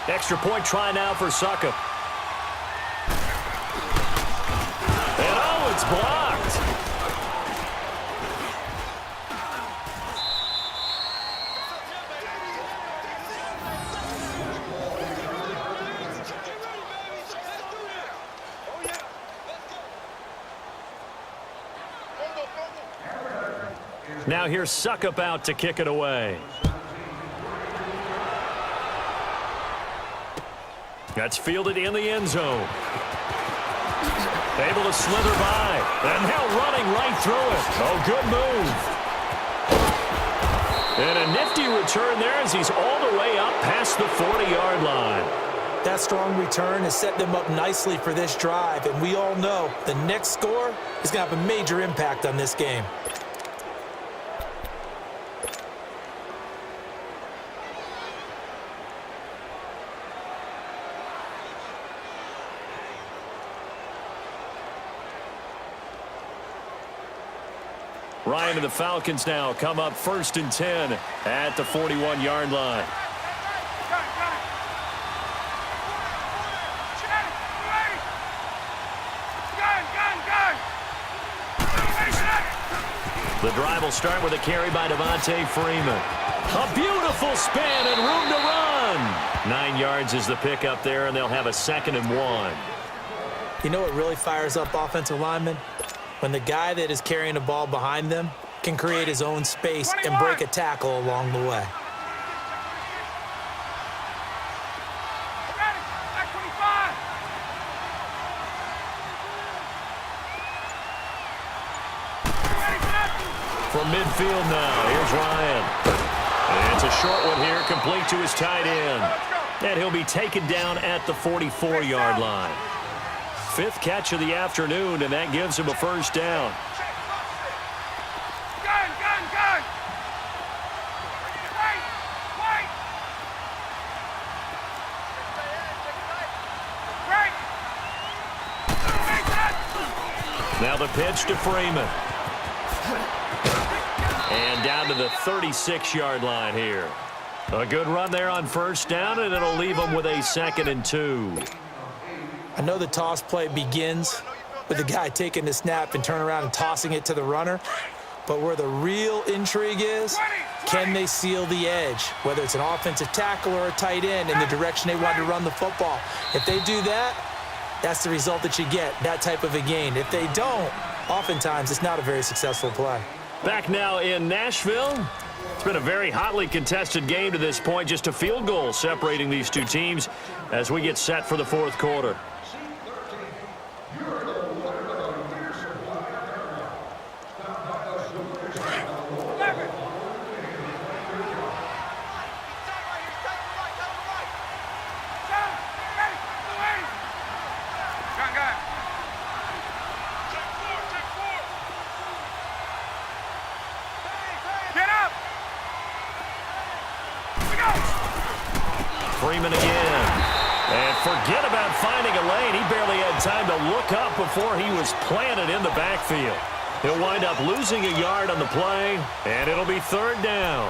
Extra point try now for Suckup. And oh, it's blocked. Now here's Suckup out to kick it away. That's fielded in the end zone. Able to slither by. And now running right through it. Oh, good move. And a nifty return there as he's all the way up past the 40-yard line. That strong return has set them up nicely for this drive. And we all know the next score is going to have a major impact on this game. Ryan and the Falcons now come up 1st and 10 at the 41-yard line. The drive will start with a carry by Devontae Freeman. A beautiful spin and room to run. 9 yards is the pickup there, and they'll have a 2nd and 1. You know what really fires up offensive linemen? When the guy that is carrying the ball behind them can create his own space 21. And break a tackle along the way. From midfield now, here's Ryan. And it's a short one here, complete to his tight end. And he'll be taken down at the 44-yard line. 5th catch of the afternoon, and that gives him a 1st down. Now the pitch to Freeman. And down to the 36-yard line here. A good run there on 1st down, and it'll leave him with a 2nd and 2. I know the toss play begins with the guy taking the snap and turn around and tossing it to the runner. But where the real intrigue is, can they seal the edge? Whether it's an offensive tackle or a tight end in the direction they want to run the football. If they do that, that's the result that you get, that type of a gain. If they don't, oftentimes it's not a very successful play. Back now in Nashville. It's been a very hotly contested game to this point. Just a field goal separating these two teams as we get set for the 4th quarter. Freeman again. And forget about finding a lane. He barely had time to look up before he was planted in the backfield. He'll wind up losing a yard on the play, and it'll be 3rd down.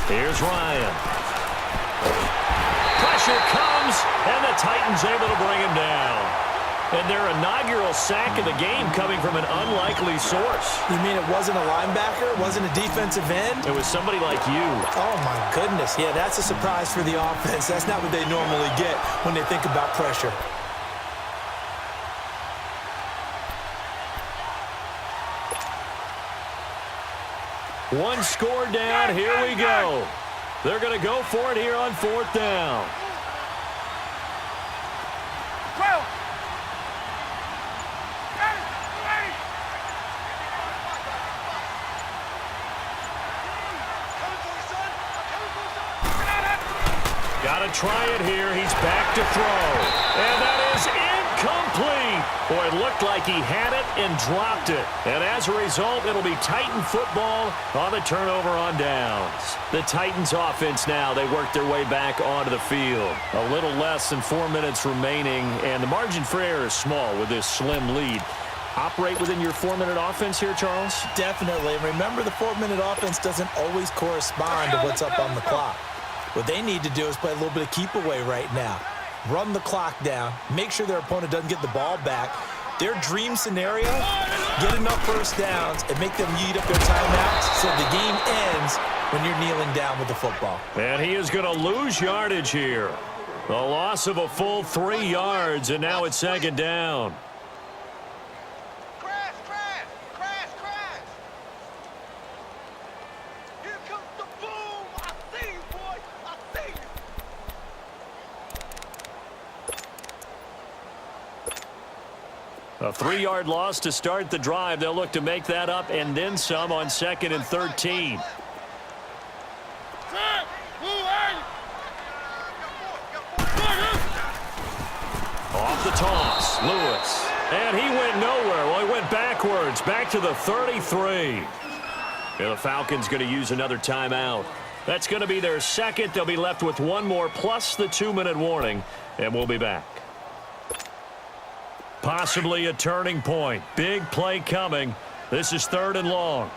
Here's Ryan. Pressure comes, and the Titans able to bring him down. And their inaugural sack of the game coming from an unlikely source. You mean it wasn't a linebacker? It wasn't a defensive end? It was somebody like you. Oh, my goodness. Yeah, that's a surprise for the offense. That's not what they normally get when they think about pressure. One score down. Here we go. They're going to go for it here on 4th down. Got to try it here. He's back to throw. And that is incomplete. Boy, it looked like he had it and dropped it. And as a result, it'll be Titan football on the turnover on downs. The Titans offense now, they work their way back onto the field. A little less than 4 minutes remaining, and the margin for error is small with this slim lead. Operate within your 4-minute offense here, Charles? Definitely. And remember, the 4-minute offense doesn't always correspond to what's up on the clock. What they need to do is play a little bit of keep away right now. Run the clock down. Make sure their opponent doesn't get the ball back. Their dream scenario, get enough first downs and make them eat up their timeouts so the game ends when you're kneeling down with the football. And he is going to lose yardage here. A loss of a full 3 yards, and now it's second down. A 3-yard loss to start the drive. They'll look to make that up and then some on 2nd and 13. Off the toss, Lewis. And he went nowhere. Well, he went backwards, back to the 33. And the Falcons going to use another timeout. That's going to be their second. They'll be left with one more plus the 2-minute warning, and we'll be back. Possibly a turning point. Big play coming. This is 3rd and long.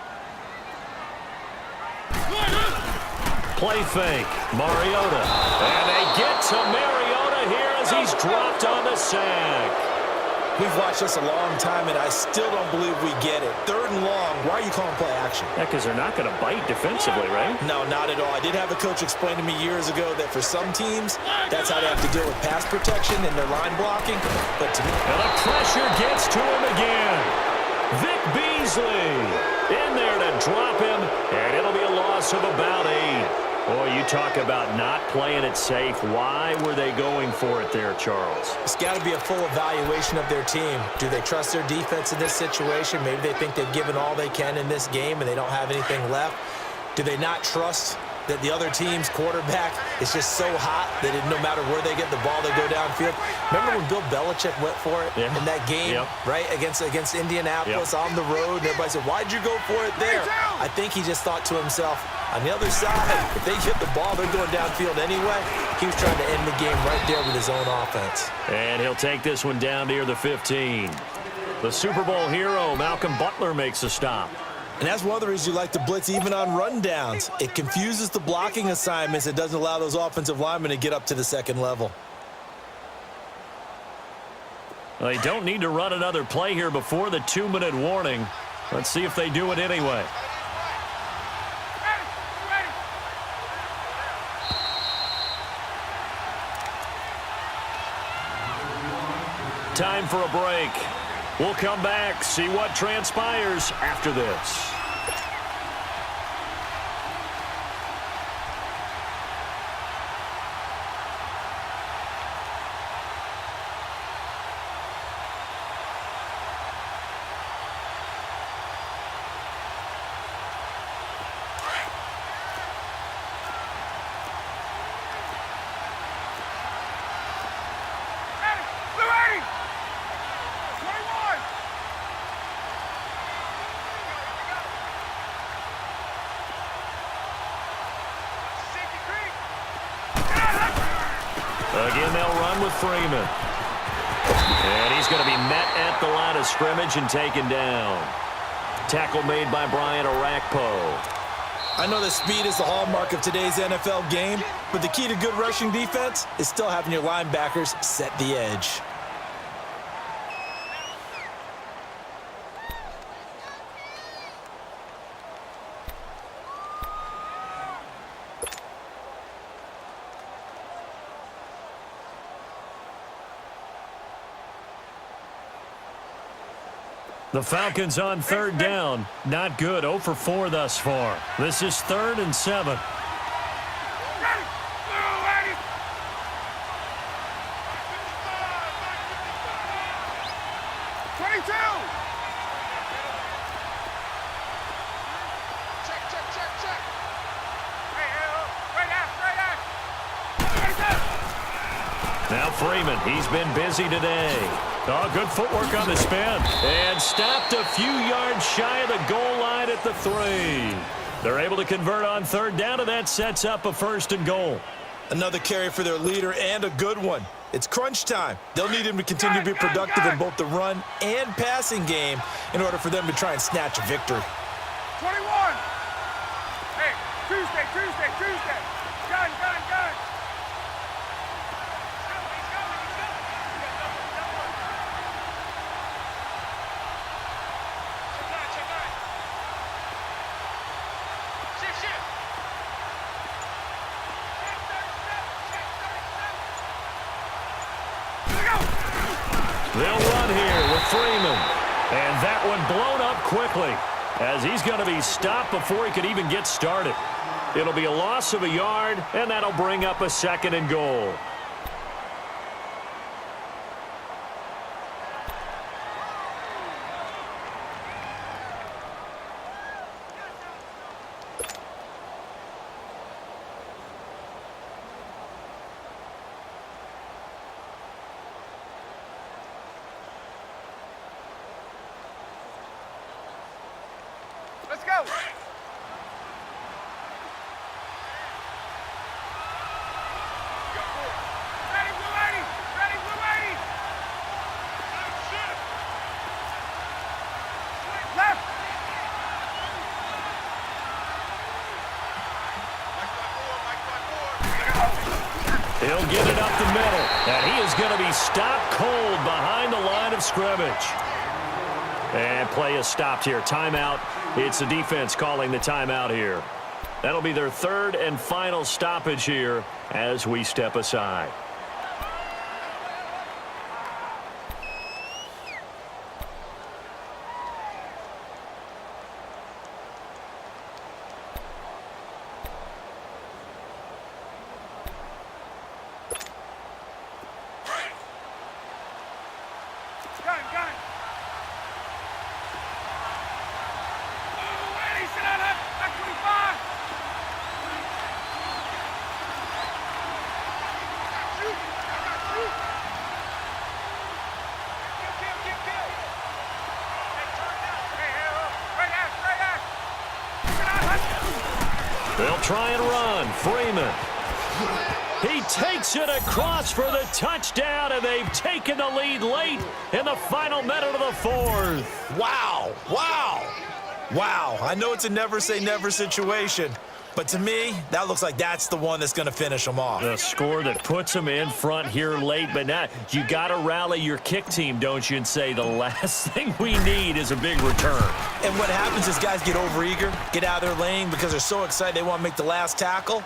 Play fake. Mariota. And they get to Mariota here as he's dropped on the sack. We've watched this a long time, and I still don't believe we get it. 3rd and long. Why are you calling play action? Yeah, because they're not going to bite defensively, right? No, not at all. I did have a coach explain to me years ago that for some teams, that's how they have to deal with pass protection and their line blocking. But to me, and the pressure gets to him again. Vic Beasley in there to drop him, and it'll be a loss of about 8. Boy, you talk about not playing it safe. Why were they going for it there, Charles? It's got to be a full evaluation of their team. Do they trust their defense in this situation? Maybe they think they've given all they can in this game and they don't have anything left. Do they not trust that the other team's quarterback is just so hot that no matter where they get the ball, they go downfield? Remember when Bill Belichick went for it in that game, right, against Indianapolis on the road? And everybody said, why'd you go for it there? I think he just thought to himself, on the other side, if they hit the ball, they're going downfield anyway. He was trying to end the game right there with his own offense. And he'll take this one down near the 15. The Super Bowl hero, Malcolm Butler, makes a stop. And that's one of the reasons you like to blitz even on rundowns. It confuses the blocking assignments. It doesn't allow those offensive linemen to get up to the second level. Well, they don't need to run another play here before the 2-minute warning. Let's see if they do it anyway. Time for a break. We'll come back, see what transpires after this. Again, they'll run with Freeman. And he's going to be met at the line of scrimmage and taken down. Tackle made by Brian Orakpo. I know that speed is the hallmark of today's NFL game, but the key to good rushing defense is still having your linebackers set the edge. The Falcons on 3rd down. Not good. 0 for 4 thus far. This is 3rd and 7. Now Freeman, he's been busy today. Oh, good footwork on the spin. And stopped a few yards shy of the goal line at the 3. They're able to convert on third down, and that sets up a 1st and goal. Another carry for their leader, and a good one. It's crunch time. They'll need him to continue to be productive in both the run and passing game in order for them to try and snatch a victory. 21. Hey, Tuesday. Gun. They'll run here with Freeman. And that one blown up quickly as he's going to be stopped before he could even get started. It'll be a loss of a yard, and that'll bring up a 2nd and goal. Let's go. Ready, Blue 80. Left. He'll get it up the middle, and he is going to be stopped cold behind the line of scrimmage. And play is stopped here. Timeout. It's the defense calling the timeout here. That'll be their 3rd and final stoppage here as we step aside. Gun. Sit on that. Back 25. Shoot. Kill. Hey, turn down. Right ass. Sit on. They'll try and run. Freeman. He takes it across for the touchdown, and they've taken the lead late in the final minute of the 4th. Wow, I know it's a never say never situation, but to me, that looks like that's the one that's going to finish them off. The score that puts them in front here late, but now you got to rally your kick team, don't you, and say the last thing we need is a big return. And what happens is guys get overeager, get out of their lane because they're so excited they want to make the last tackle.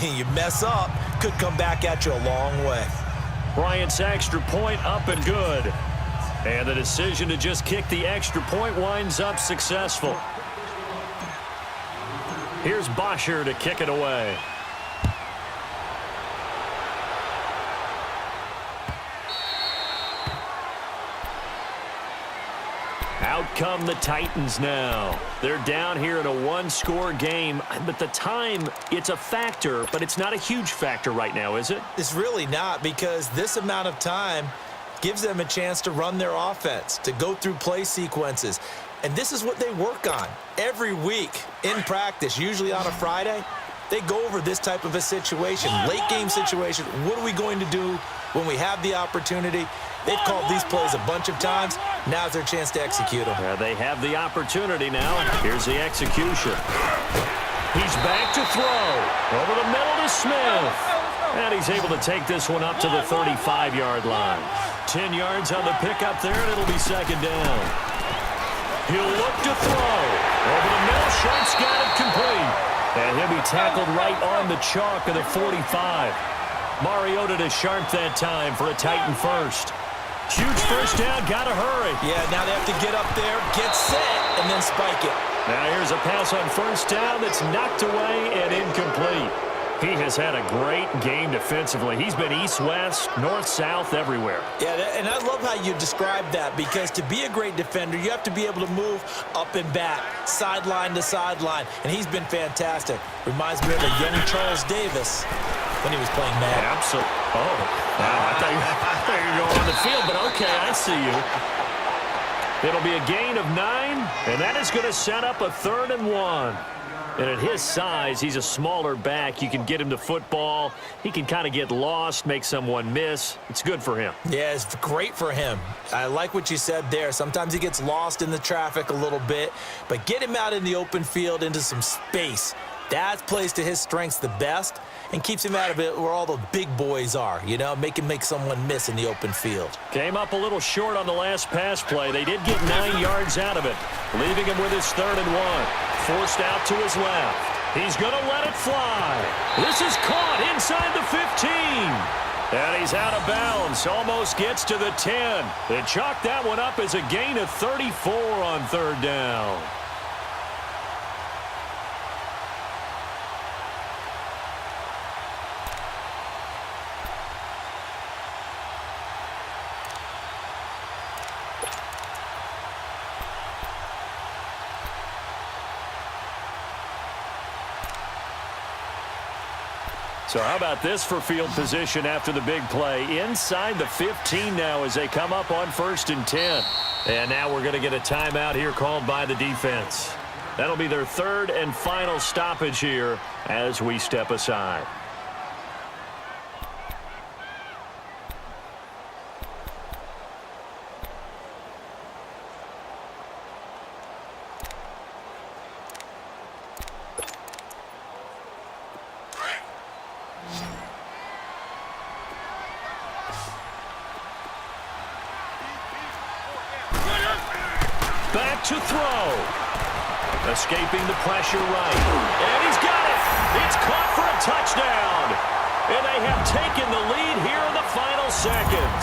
You mess up, could come back at you a long way. Bryant's extra point up and good. And the decision to just kick the extra point winds up successful. Here's Bosher to kick it away. Out come the Titans now. They're down here in a one-score game, but the time, it's a factor, but it's not a huge factor right now, is it? It's really not, because this amount of time gives them a chance to run their offense, to go through play sequences. And this is what they work on every week in practice, usually on a Friday. They go over this type of a situation, late game situation. What are we going to do when we have the opportunity? They've called these plays a bunch of times. Now's their chance to execute them. Yeah, they have the opportunity now. Here's the execution. He's back to throw. Over the middle to Smith. And he's able to take this one up to the 35-yard line. 10 yards on the pickup there, and it'll be second down. He'll look to throw. Over the middle, Sharp's got it complete. And he'll be tackled right on the chalk of the 45. Mariota to Sharp that time for a Titan first. Huge first down, gotta hurry. Yeah, now they have to get up there, get set, and then spike it. Now here's a pass on first down that's knocked away and incomplete. He has had a great game defensively. He's been east-west, north-south, everywhere. Yeah, and I love how you describe that, because to be a great defender, you have to be able to move up and back, sideline to sideline, and he's been fantastic. Reminds me of a young Charles Davis when he was playing Madden. Absolutely. Oh, wow, I thought you were going on the field, but okay, I see you. It'll be a gain of 9, and that is going to set up a 3rd and 1. And at his size, he's a smaller back. You can get him to football. He can kind of get lost, make someone miss. It's good for him. Yeah, it's great for him. I like what you said there. Sometimes he gets lost in the traffic a little bit, but get him out in the open field into some space. That plays to his strengths the best and keeps him out of it where all the big boys are, you know, make someone miss in the open field. Came up a little short on the last pass play. They did get 9 yards out of it, leaving him with his 3rd and 1. Forced out to his left. He's going to let it fly. This is caught inside the 15. And he's out of bounds. Almost gets to the 10. They chalk that one up as a gain of 34 on 3rd down. So how about this for field position after the big play? Inside the 15 now as they come up on 1st and 10. And now we're going to get a timeout here called by the defense. That'll be their 3rd and final stoppage here as we step aside. Back to throw. Escaping the pressure right. And he's got it. It's caught for a touchdown. And they have taken the lead here in the final seconds.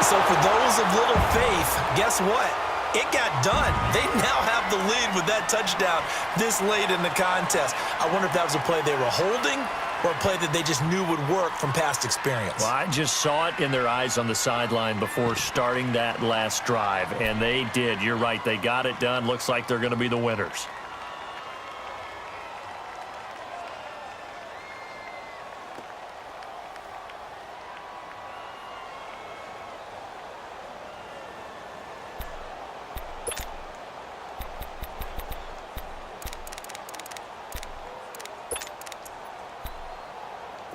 So for those of little faith, guess what? It got done. They now have the lead with that touchdown this late in the contest. I wonder if that was a play they were holding or a play that they just knew would work from past experience. Well, I just saw it in their eyes on the sideline before starting that last drive, and they did. You're right. They got it done. Looks like they're going to be the winners.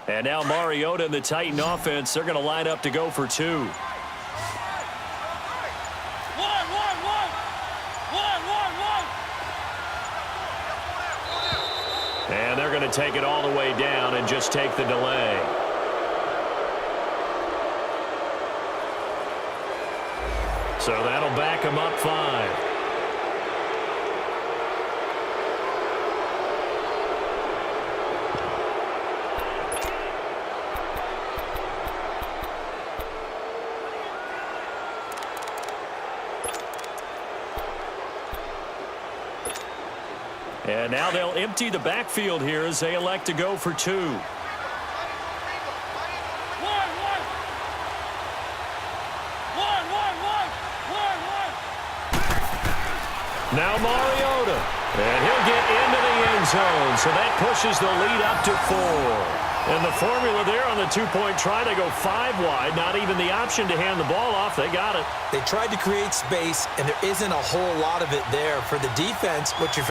And now Mariota and the Titan offense, they're going to line up to go for 2. And they're going to take it all the way down and just take the delay. So that'll back them up 5. And now they'll empty the backfield here as they elect to go for 2. Now Mariota. And he'll get into the end zone. So that pushes the lead up to 4. And the formula there on the 2-point try to go 5 wide. Not even the option to hand the ball off. They got it. They tried to create space, and there isn't a whole lot of it there for the defense. What you're